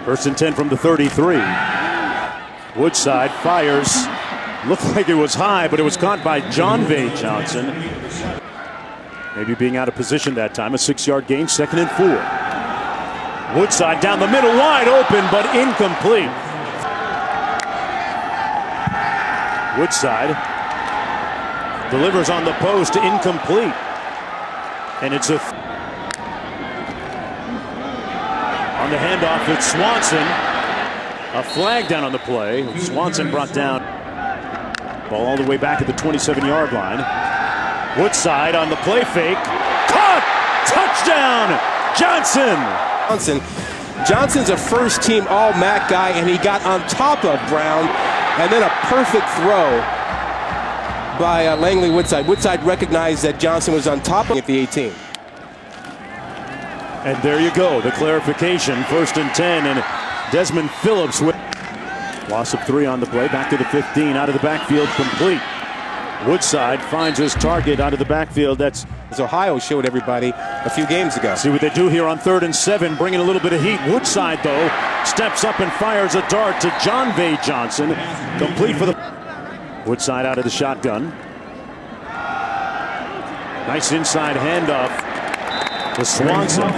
First and 10 from the 33. Woodside fires. Looked like it was high, but it was caught by Diontae Johnson. Maybe being out of position that time. A 6-yard gain, 2nd and 4. Woodside down the middle, wide open, but incomplete. Woodside delivers on the post, incomplete. And it's on the handoff, it's Swanson. A flag down on the play. Swanson brought down. Ball all the way back at the 27-yard line. Woodside on the play fake. Caught! Touchdown! Johnson's a first-team All-MAC guy, and he got on top of Brown, and then a perfect throw by Langley Woodside. Woodside recognized that Johnson was on top of at the 18. And there you go, the clarification. 1st and 10, and Desmond Phillips with loss of 3 on the play. Back to the 15, out of the backfield, complete. Woodside finds his target out of the backfield. That's as Ohio showed everybody a few games ago. See what they do here on 3rd and 7, bringing a little bit of heat. Woodside, though, steps up and fires a dart to Diontae Johnson. Complete for the Woodside out of the shotgun. Nice inside handoff to Swanson.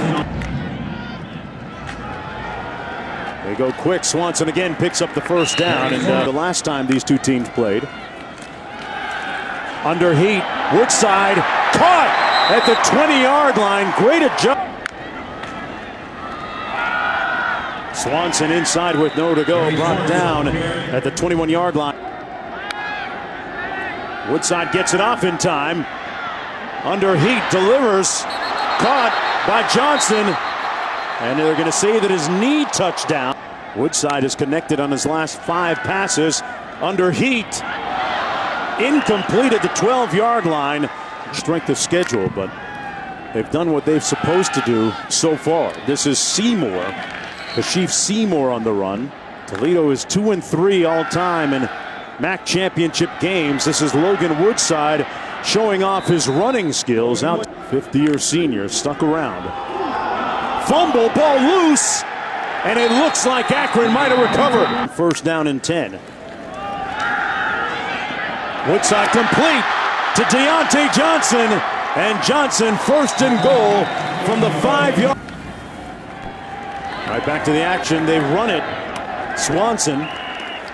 They go quick. Swanson again picks up the first down. And the last time these two teams played. Under heat. Woodside caught at the 20-yard line. Great adjustment. Swanson inside with nowhere to go. Brought down at the 21-yard line. Woodside gets it off in time. Under heat, delivers. Caught by Johnson. And they're going to say that his knee touchdown. Woodside is connected on his last 5 passes. Under heat. Incomplete at the 12-yard line. Strength of schedule, but they've done what they're supposed to do so far. This is Seymour. The Chiefs Seymour on the run. Toledo is 2-3 all time in MAC championship games. This is Logan Woodside showing off his running skills. Out 50-year senior stuck around. Fumble, ball loose, and it looks like Akron might have recovered. 1st down and 10. Woodside complete to Diontae Johnson, and Johnson 1st and goal from the 5-yard. Right back to the action. They run it. Swanson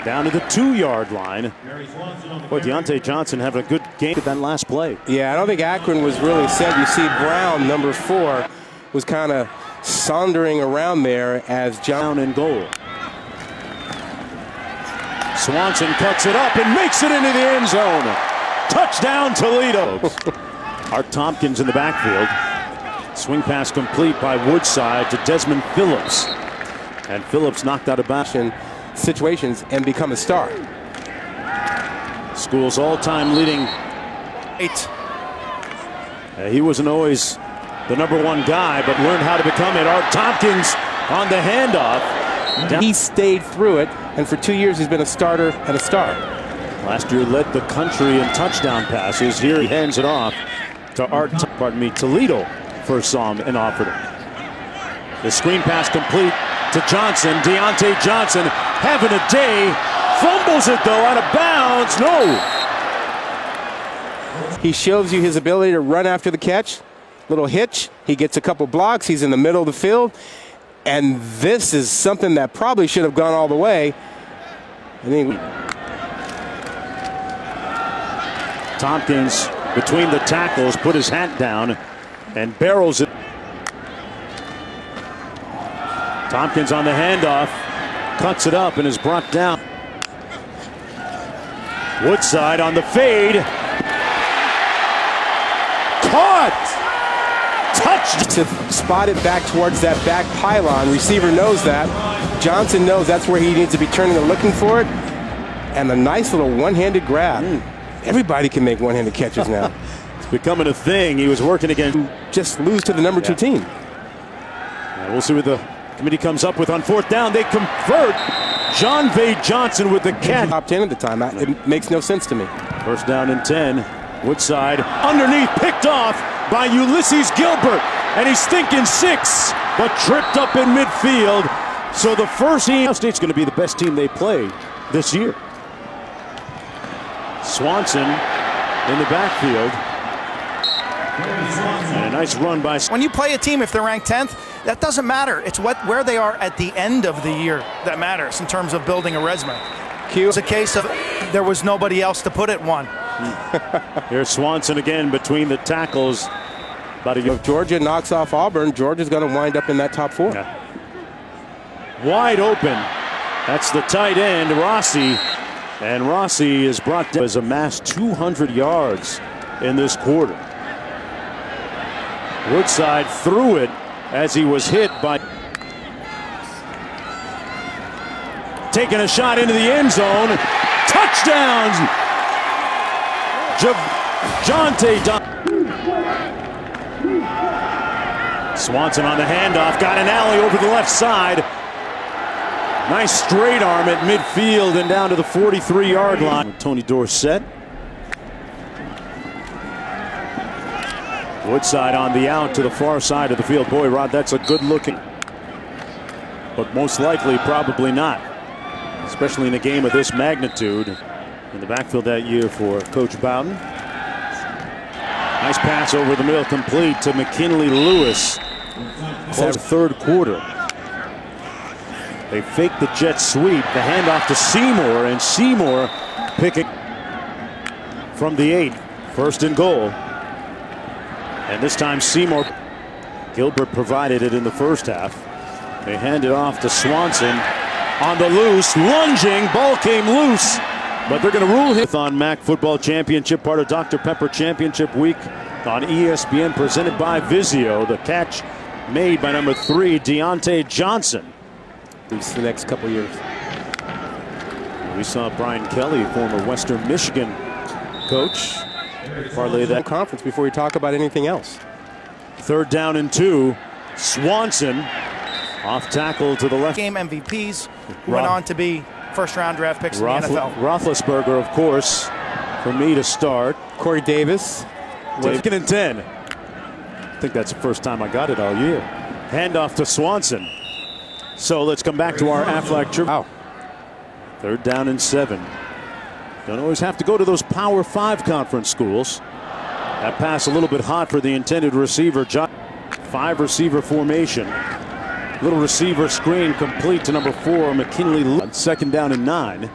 down to the 2-yard line. Boy, Diontae Johnson having a good game at that last play. Yeah, I don't think Akron was really set. You see Brown, number 4, was kind of sauntering around there as down and goal. Swanson cuts it up and makes it into the end zone. Touchdown, Toledo. Art Tompkins in the backfield. Swing pass complete by Woodside to Desmond Phillips. And Phillips knocked out of bounds. Situations and become a star. School's all-time leading. He wasn't always the #1 guy, but learned how to become it. Art Tompkins on the handoff. He stayed through it, and for 2 years he's been a starter and a star. Last year led the country in touchdown passes. Here he hands it off to Toledo first saw him and offered him. The screen pass complete to Johnson. Diontae Johnson having a day. Fumbles it though out of bounds. No. He shows you his ability to run after the catch. Little hitch. He gets a couple blocks. He's in the middle of the field. And this is something that probably should have gone all the way. Tompkins between the tackles put his hat down and barrels it. Tompkins on the handoff, cuts it up and is brought down. Woodside on the fade. Caught! Touched! To spot it back towards that back pylon. Receiver knows that. Johnson knows that's where he needs to be turning and looking for it. And a nice little one-handed grab. Everybody can make one-handed catches now. It's becoming a thing. He was working against. Just lose to the #2 team. Yeah, we'll see what the committee comes up with on 4th down. They convert. Diontae Johnson with the catch. Top 10 at the time. It makes no sense to me. 1st down and 10. Woodside underneath, picked off by Ulysses Gilbert. And he's thinking 6, but tripped up in midfield. So the first team, State's going to be the best team they play this year. Swanson in the backfield. And a nice run by. When you play a team, if they're ranked 10th, that doesn't matter. It's where they are at the end of the year that matters in terms of building a resume. It's a case of there was nobody else to put it one. Here's Swanson again between the tackles. If Georgia knocks off Auburn, Georgia's going to wind up in that top 4. Yeah. Wide open. That's the tight end, Rossi. And Rossi is brought down as amassed 200 yards in this quarter. Woodside threw it as he was hit by. Taking a shot into the end zone. Touchdowns! Diontae. Swanson on the handoff. Got an alley over the left side. Nice straight arm at midfield and down to the 43-yard line. Tony Dorsett. Woodside on the out to the far side of the field. Boy, Rod, that's a good looking. But most likely, probably not. Especially in a game of this magnitude. In the backfield that year for Coach Bowden. Nice pass over the middle, complete to McKinley Lewis. Close third quarter. They fake the jet sweep. The handoff to Seymour, and Seymour picking from the 8. First and goal. And this time Seymour. Gilbert provided it in the first half. They hand it off to Swanson. On the loose, lunging, ball came loose. But they're going to rule him on MAC Football Championship, part of Dr. Pepper Championship Week on ESPN, presented by Vizio. The catch made by number 3, Diontae Johnson. The next couple years. We saw Brian Kelly, former Western Michigan coach, parlay that conference before we talk about anything else. 3rd down and 2. Swanson off tackle to the left. Game MVPs who went on to be first-round draft picks in the NFL. Roethlisberger, of course, for me to start. Corey Davis. 2nd and 10. I think that's the first time I got it all year. Handoff to Swanson. So let's come back to our Aflac trip. Wow. 3rd down and 7. Don't always have to go to those Power 5 conference schools. That pass a little bit hot for the intended receiver. 5-receiver formation. Little receiver screen complete to number 4, McKinley Lewis. 2nd down and 9.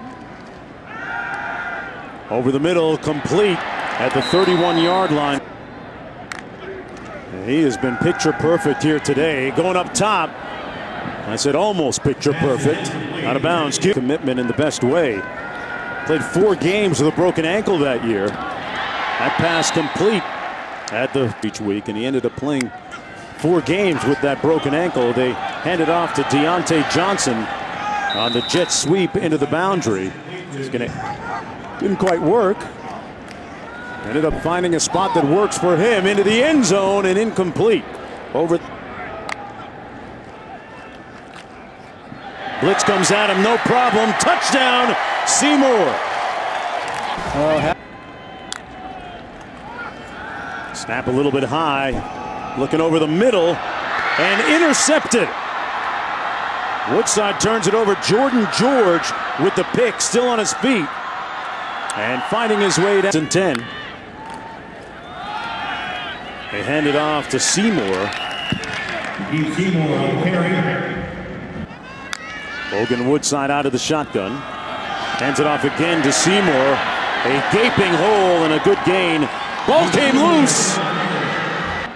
Over the middle, complete at the 31-yard line. And he has been picture perfect here today. Going up top. I said almost picture perfect. Out of bounds. Commitment in the best way. Played 4 games with a broken ankle that year. That pass complete at the each week, and he ended up playing 4 games with that broken ankle. They handed off to Diontae Johnson on the jet sweep into the boundary. Didn't quite work. Ended up finding a spot that works for him into the end zone and incomplete. Blitz comes at him, no problem. Touchdown, Seymour. Snap a little bit high. Looking over the middle and intercepted. Woodside turns it over. Jordan George with the pick, still on his feet. And finding his way down to 10. They hand it off to Seymour. Logan Woodside out of the shotgun. Hands it off again to Seymour. A gaping hole and a good gain. Ball came loose.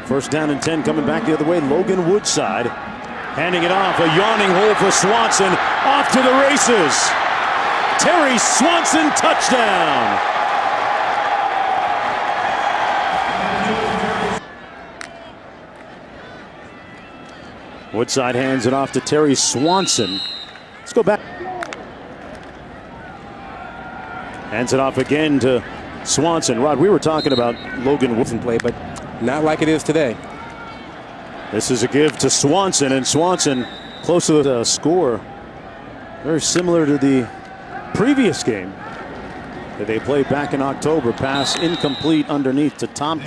1st down and 10 coming back the other way. Logan Woodside handing it off. A yawning hole for Swanson. Off to the races. Terry Swanson, touchdown. Woodside hands it off to Terry Swanson. Let's go back. Hands it off again to Swanson. Rod, we were talking about Logan Wilson play, but not like it is today. This is a give to Swanson, and Swanson close to the score. Very similar to the previous game that they played back in October. Pass incomplete underneath to Tompkins.